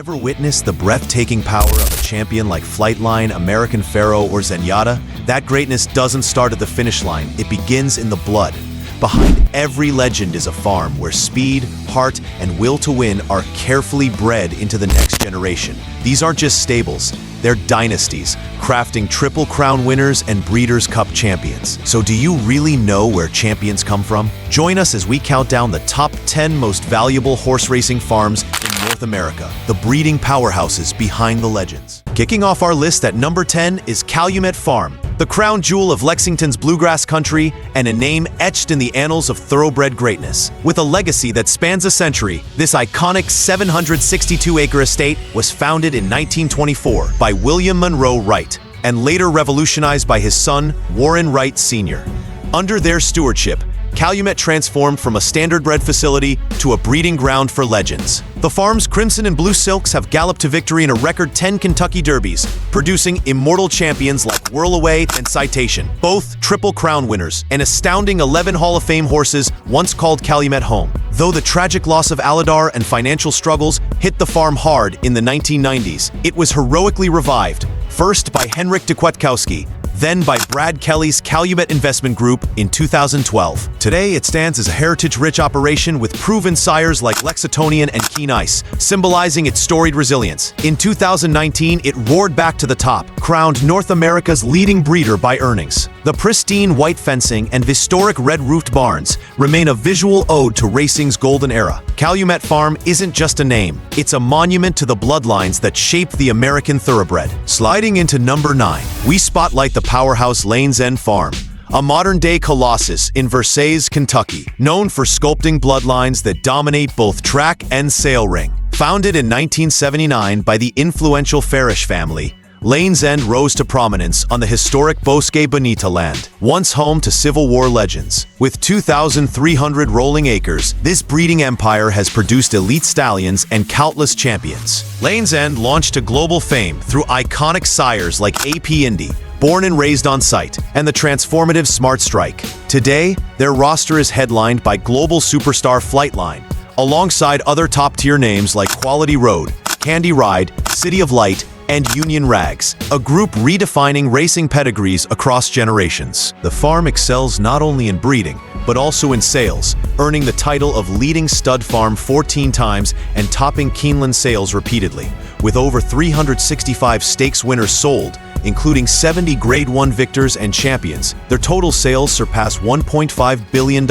Ever witnessed the breathtaking power of a champion like Flightline, American Pharoah, or Zenyatta? That greatness doesn't start at the finish line, it begins in the blood. Behind every legend is a farm where speed, heart, and will to win are carefully bred into the next generation. These aren't just stables, they're dynasties, crafting Triple Crown winners and Breeders' Cup champions. So do you really know where champions come from? Join us as we count down the top 10 most valuable horse racing farms in North America, the breeding powerhouses behind the legends. Kicking off our list at number 10 is Calumet Farm, the crown jewel of Lexington's bluegrass country and a name etched in the annals of thoroughbred greatness. With a legacy that spans a century, this iconic 762-acre estate was founded in 1924 by William Monroe Wright and later revolutionized by his son, Warren Wright Sr. Under their stewardship, Calumet transformed from a standardbred facility to a breeding ground for legends. The farm's crimson and blue silks have galloped to victory in a record 10 Kentucky Derbies, producing immortal champions like Whirlaway and Citation, both Triple Crown winners, and astounding 11 Hall of Fame horses once called Calumet home. Though the tragic loss of Aladar and financial struggles hit the farm hard in the 1990s, it was heroically revived, first by Henryk de Kwiatkowski, then by Brad Kelly's Calumet Investment Group in 2012. Today, it stands as a heritage-rich operation with proven sires like Lexingtonian and Keen Ice, symbolizing its storied resilience. In 2019, it roared back to the top, crowned North America's leading breeder by earnings. The pristine white fencing and historic red-roofed barns remain a visual ode to racing's golden era. Calumet Farm isn't just a name, it's a monument to the bloodlines that shaped the American thoroughbred. Sliding into number 9, we spotlight the powerhouse Lane's End Farm, a modern-day colossus in Versailles, Kentucky, known for sculpting bloodlines that dominate both track and sale ring. Founded in 1979 by the influential Farish family, Lane's End rose to prominence on the historic Bosque Bonita land, once home to Civil War legends. With 2,300 rolling acres, this breeding empire has produced elite stallions and countless champions. Lane's End launched to global fame through iconic sires like AP Indy, born and raised on site, and the transformative Smart Strike. Today, their roster is headlined by global superstar Flightline, alongside other top-tier names like Quality Road, Candy Ride, City of Light, and Union Rags, a group redefining racing pedigrees across generations. The farm excels not only in breeding, but also in sales, earning the title of leading stud farm 14 times and topping Keeneland sales repeatedly. With over 365 stakes winners sold, including 70 Grade 1 victors and champions, their total sales surpass $1.5 billion.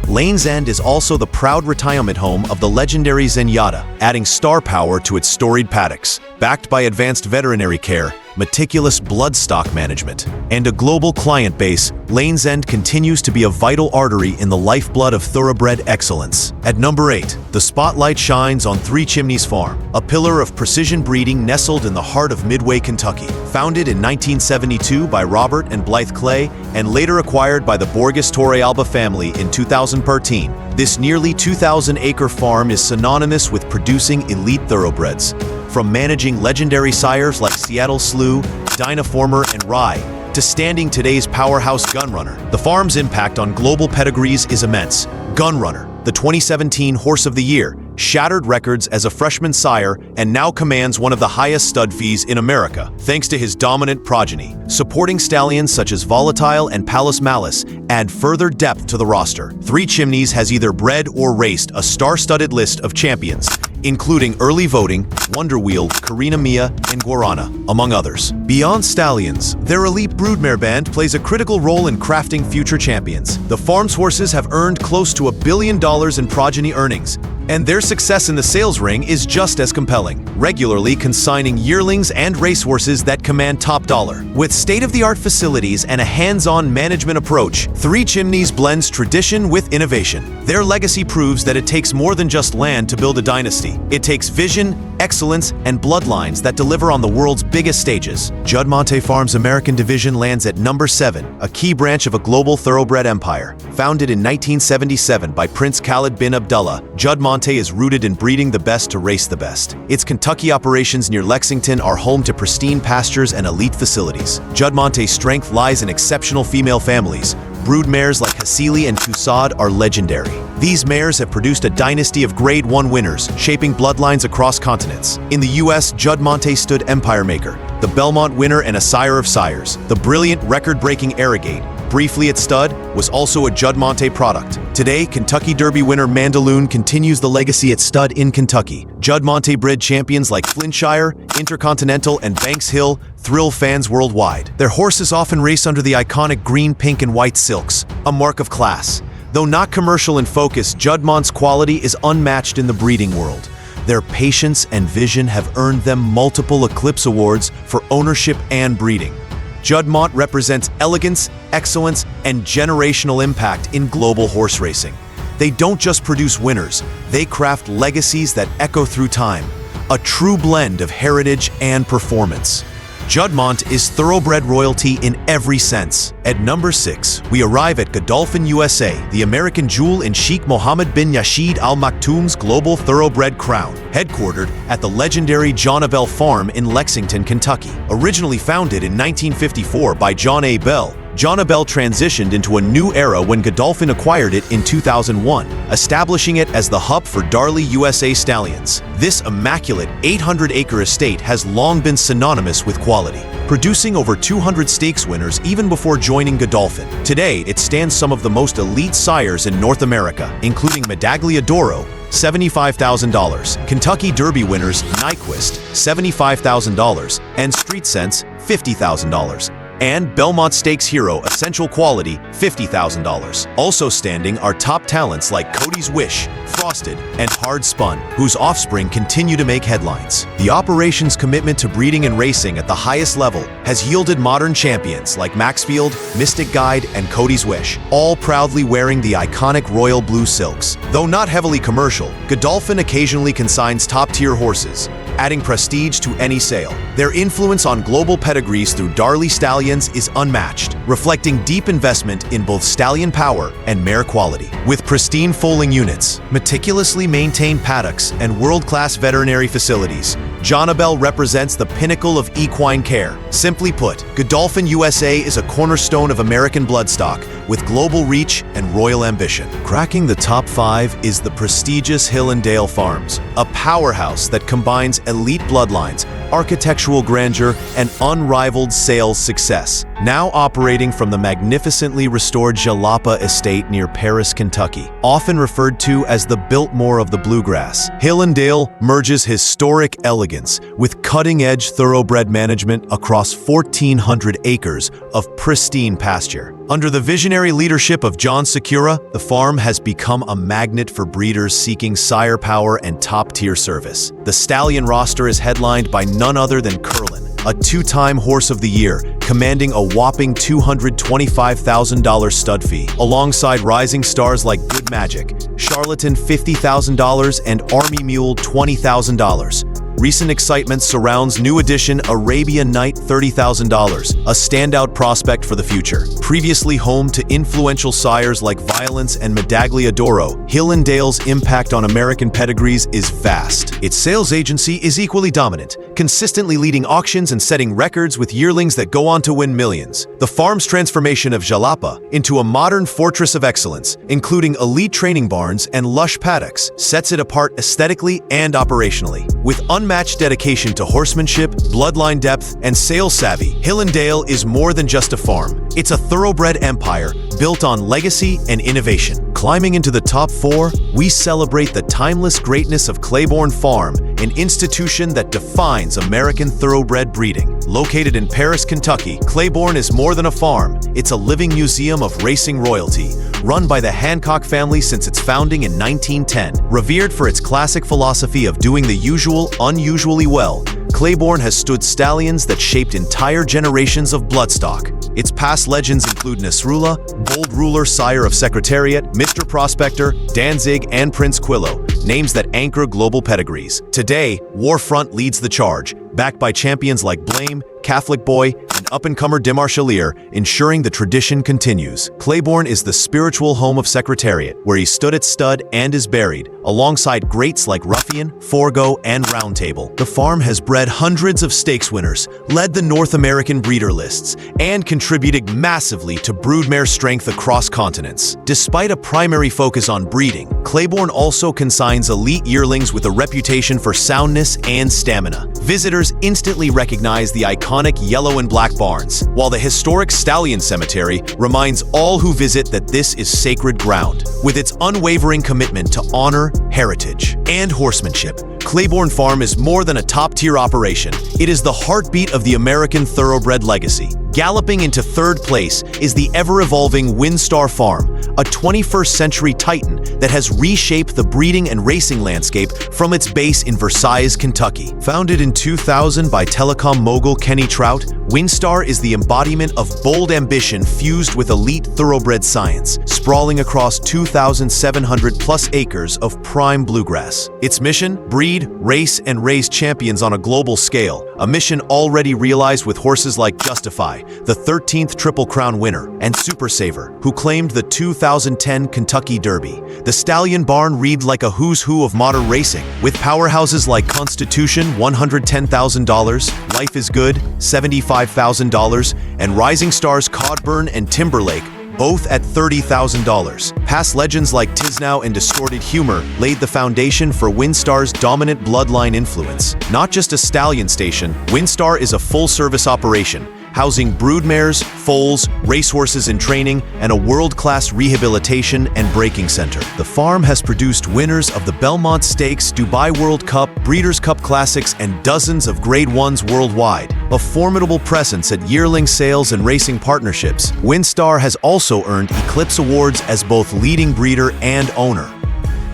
Lane's End is also the proud retirement home of the legendary Zenyatta, adding star power to its storied paddocks. Backed by advanced veterinary care, meticulous bloodstock management, and a global client base, Lane's End continues to be a vital artery in the lifeblood of thoroughbred excellence. At number 8, the spotlight shines on Three Chimneys Farm, a pillar of precision breeding nestled in the heart of Midway, Kentucky. Founded in 1972 by Robert and Blythe Clay and later acquired by the Borges Torrealba family in 2013, this nearly 2,000-acre farm is synonymous with producing elite thoroughbreds. From managing legendary sires like Seattle Slew, Dynaformer, and Rye, to standing today's powerhouse Gunrunner, the farm's impact on global pedigrees is immense. Gunrunner, the 2017 Horse of the Year, shattered records as a freshman sire and now commands one of the highest stud fees in America, thanks to his dominant progeny. Supporting stallions such as Volatile and Palace Malice add further depth to the roster. Three Chimneys has either bred or raced a star-studded list of champions, including Early Voting, Wonder Wheel, Karina Mia, and Guarana, among others. Beyond stallions, their elite broodmare band plays a critical role in crafting future champions. The farm's horses have earned close to $1 billion in progeny earnings, and their success in the sales ring is just as compelling, regularly consigning yearlings and racehorses that command top dollar. With state-of-the-art facilities and a hands-on management approach, Three Chimneys blends tradition with innovation. Their legacy proves that it takes more than just land to build a dynasty. It takes vision, excellence, and bloodlines that deliver on the world's biggest stages. Juddmonte Farm's American division lands at number 7, a key branch of a global thoroughbred empire. Founded in 1977 by Prince Khalid bin Abdullah, Juddmonte is rooted in breeding the best to race the best. Its Kentucky operations near Lexington are home to pristine pastures and elite facilities. Juddmonte's strength lies in exceptional female families, brood mares like Hasili and Tussaud are legendary. These mares have produced a dynasty of Grade 1 winners, shaping bloodlines across continents. In the US, Judd Monte stood empire maker, the Belmont winner and a sire of sires. The brilliant record-breaking Arrogate, briefly at stud, was also a Judd Monte product. Today, Kentucky Derby winner Mandaloun continues the legacy at stud in Kentucky. Judd Monte bred champions like Flintshire, Intercontinental, and Banks Hill thrill fans worldwide. Their horses often race under the iconic green, pink, and white silks, a mark of class. Though not commercial in focus, Judd Monte's quality is unmatched in the breeding world. Their patience and vision have earned them multiple Eclipse Awards for ownership and breeding. Judd Monte represents elegance, excellence, and generational impact in global horse racing. They don't just produce winners, they craft legacies that echo through time, a true blend of heritage and performance. Judd Monte is thoroughbred royalty in every sense. At number 6, we arrive at Gulpin USA, the American jewel in Sheikh Mohammed bin Rashid Al Maktoum's global thoroughbred crown. Headquartered at the legendary Zenyatta Farm in Lexington, Kentucky. Originally founded in 1954 by John A. Bell, Zenyatta transitioned into a new era when Godolphin acquired it in 2001, establishing it as the hub for Darley USA stallions. This immaculate 800-acre estate has long been synonymous with quality, producing over 200 stakes winners even before joining Godolphin. Today, it stands some of the most elite sires in North America, including Medaglia d'Oro, $75,000, Kentucky Derby winners Nyquist, $75,000, and Street Sense, $50,000. And Belmont Stakes hero Essential Quality, $50,000. Also standing are top talents like Cody's Wish, Frosted, and Hard Spun, whose offspring continue to make headlines. The operation's commitment to breeding and racing at the highest level has yielded modern champions like Maxfield, Mystic Guide, and Cody's Wish, all proudly wearing the iconic royal blue silks. Though not heavily commercial, Godolphin occasionally consigns top-tier horses, adding prestige to any sale. Their influence on global pedigrees through Darley stallions is unmatched, reflecting deep investment in both stallion power and mare quality. With pristine foaling units, meticulously maintained paddocks, and world-class veterinary facilities, Zenyatta represents the pinnacle of equine care. Simply put, Godolphin USA is a cornerstone of American bloodstock with global reach and royal ambition. Cracking the top 5 is the prestigious Hill and Dale Farms, a powerhouse that combines elite bloodlines, architectural grandeur, and unrivaled sales success. Now operating from the magnificently restored Jalapa estate near Paris, Kentucky. Often referred to as the Biltmore of the Bluegrass, Hill and Dale merges historic elegance with cutting-edge thoroughbred management across 1,400 acres of pristine pasture. Under the visionary leadership of John Secura, the farm has become a magnet for breeders seeking sire power and top-tier service. The stallion roster is headlined by none other than Curlin, a 2-time Horse of the Year, commanding a whopping $225,000 stud fee, alongside rising stars like Good Magic, Charlatan $50,000, and Army Mule $20,000. Recent excitement surrounds new addition Arabian Knight $30,000, a standout prospect for the future. Previously home to influential sires like Violence and Medaglia d'Oro, Hill and Dale's impact on American pedigrees is vast. Its sales agency is equally dominant, consistently leading auctions and setting records with yearlings that go on to win millions. The farm's transformation of Jalapa into a modern fortress of excellence, including elite training barns and lush paddocks, sets it apart aesthetically and operationally. With unmatched dedication to horsemanship, bloodline depth, and sales savvy, Hill and Dale is more than just a farm. It's a thoroughbred empire built on legacy and innovation. Climbing into the top 4, we celebrate the timeless greatness of Claybornne Farm, an institution that defines American thoroughbred breeding. Located in Paris, Kentucky, Claybornne is more than a farm. It's a living museum of racing royalty, run by the Hancock family since its founding in 1910. Revered for its classic philosophy of doing the usual unusually well, Claybornne has stood stallions that shaped entire generations of bloodstock. Its past legends include Nasrullah, Bold Ruler, sire of Secretariat, Mr. Prospector, Danzig, and Prince Quillo, names that anchor global pedigrees. Today, Warfront leads the charge, backed by champions like Blame, Catholic Boy, and up-and-comer Demarchelier, ensuring the tradition continues. Claybornne is the spiritual home of Secretariat, where he stood at stud and is buried, alongside greats like Ruffian, Forgo, and Roundtable. The farm has bred hundreds of stakes winners, led the North American breeder lists, and contributed massively to broodmare strength across continents. Despite a primary focus on breeding, Clayborne also consigns elite yearlings with a reputation for soundness and stamina. Visitors instantly recognize the iconic yellow and black barns, while the historic Stallion Cemetery reminds all who visit that this is sacred ground. With its unwavering commitment to honor, heritage, and horsemanship, Claybornne Farm is more than a top-tier operation. It is the heartbeat of the American thoroughbred legacy. Galloping into third place is the ever-evolving WinStar Farm, a 21st-century titan that has reshaped the breeding and racing landscape from its base in Versailles, Kentucky. Founded in 2000 by telecom mogul Kenny Trout, WinStar is the embodiment of bold ambition fused with elite thoroughbred science, sprawling across 2,700-plus acres of prime bluegrass. Its mission? Breed, race, and raise champions on a global scale, a mission already realized with horses like Justify, the 13th Triple Crown winner, and Super Saver, who claimed the 2010 Kentucky Derby. The stallion barn reads like a who's who of modern racing, with powerhouses like Constitution $110,000, Life is Good $75,000, and Rising Stars Codburn and Timberlake both at $30,000. Past legends like Tisnow and Distorted Humor laid the foundation for WinStar's dominant bloodline influence. Not just a stallion station, WinStar is a full-service operation, housing broodmares, foals, racehorses in training, and a world-class rehabilitation and breaking center. The farm has produced winners of the Belmont Stakes, Dubai World Cup, Breeders' Cup Classics, and dozens of Grade 1s worldwide. A formidable presence at yearling sales and racing partnerships, WinStar has also earned Eclipse Awards as both leading breeder and owner.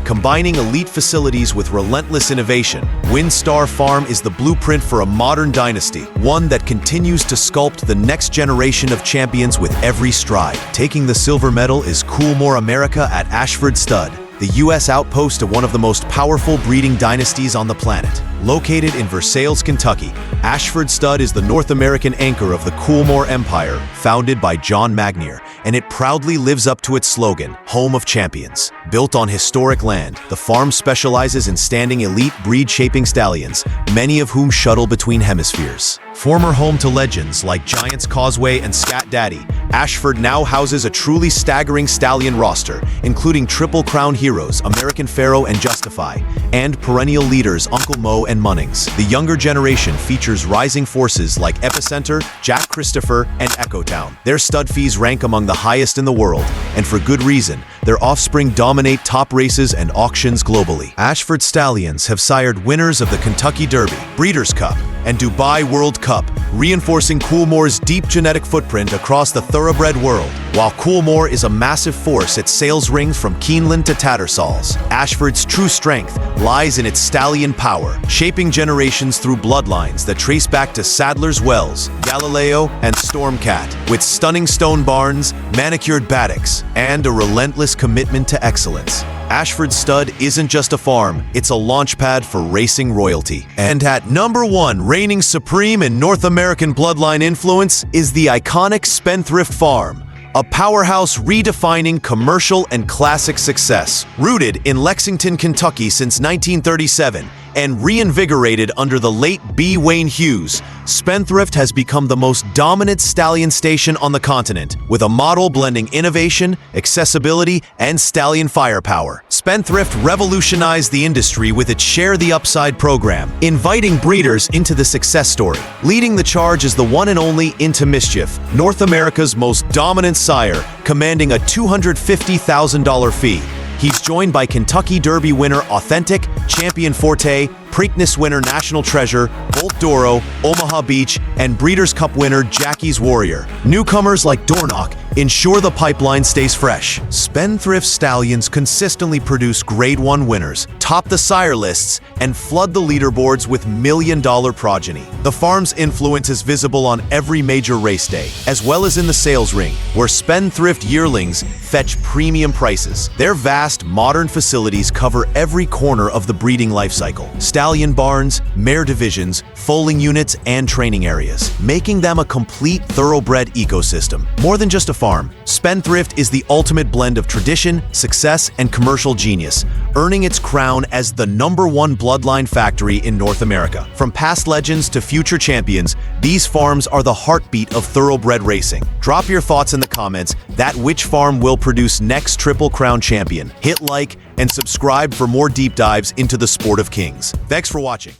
Combining elite facilities with relentless innovation, WinStar Farm is the blueprint for a modern dynasty, one that continues to sculpt the next generation of champions with every stride. Taking the silver medal is Coolmore America at Ashford Stud, the U.S. outpost of one of the most powerful breeding dynasties on the planet. Located in Versailles, Kentucky, Ashford Stud is the North American anchor of the Coolmore Empire, founded by John Magnier, and it proudly lives up to its slogan, Home of Champions. Built on historic land, the farm specializes in standing elite breed-shaping stallions, many of whom shuttle between hemispheres. Former home to legends like Giants Causeway and Scat Daddy, Ashford now houses a truly staggering stallion roster, including Triple Crown heroes American Pharoah and Justify, and perennial leaders Uncle Mo and Munnings. The younger generation features rising forces like Epicenter, Jack Christopher, and Echo Town. Their stud fees rank among the highest in the world, and for good reason. Their offspring dominate top races and auctions globally. Ashford Stallions have sired winners of the Kentucky Derby, Breeders' Cup, and Dubai World Cup, reinforcing Coolmore's deep genetic footprint across the thoroughbred world. While Coolmore is a massive force at sales rings from Keeneland to Tattersall's, Ashford's true strength lies in its stallion power, shaping generations through bloodlines that trace back to Sadler's Wells, Galileo, and Stormcat, with stunning stone barns, manicured paddocks, and a relentless commitment to excellence. Ashford Stud isn't just a farm, it's a launchpad for racing royalty. And at number 1, reigning supreme in North American bloodline influence, is the iconic Spenthrift Farm, a powerhouse redefining commercial and classic success. Rooted in Lexington, Kentucky since 1937, and reinvigorated under the late B. Wayne Hughes, Spendthrift has become the most dominant stallion station on the continent, with a model blending innovation, accessibility, and stallion firepower. Spendthrift revolutionized the industry with its Share the Upside program, inviting breeders into the success story. Leading the charge is the one and only Into Mischief, North America's most dominant sire, commanding a $250,000 fee. He's joined by Kentucky Derby winner Authentic, Champion Forte, Preakness winner National Treasure, Bolt Doro, Omaha Beach, and Breeders' Cup winner Jackie's Warrior. Newcomers like Dornock ensure the pipeline stays fresh. Spendthrift stallions consistently produce Grade 1 winners, top the sire lists, and flood the leaderboards with million-dollar progeny. The farm's influence is visible on every major race day, as well as in the sales ring, where Spendthrift yearlings fetch premium prices. Their vast, modern facilities cover every corner of the breeding life cycle. stallion barns, mare divisions, foaling units, and training areas, making them a complete thoroughbred ecosystem. More than just a farm, Spendthrift is the ultimate blend of tradition, success, and commercial genius, earning its crown as the #1 bloodline factory in North America. From past legends to future champions, these farms are the heartbeat of thoroughbred racing. Drop your thoughts in the comments that which farm will produce next Triple Crown champion. Hit like and subscribe for more deep dives into the sport of kings. Thanks for watching.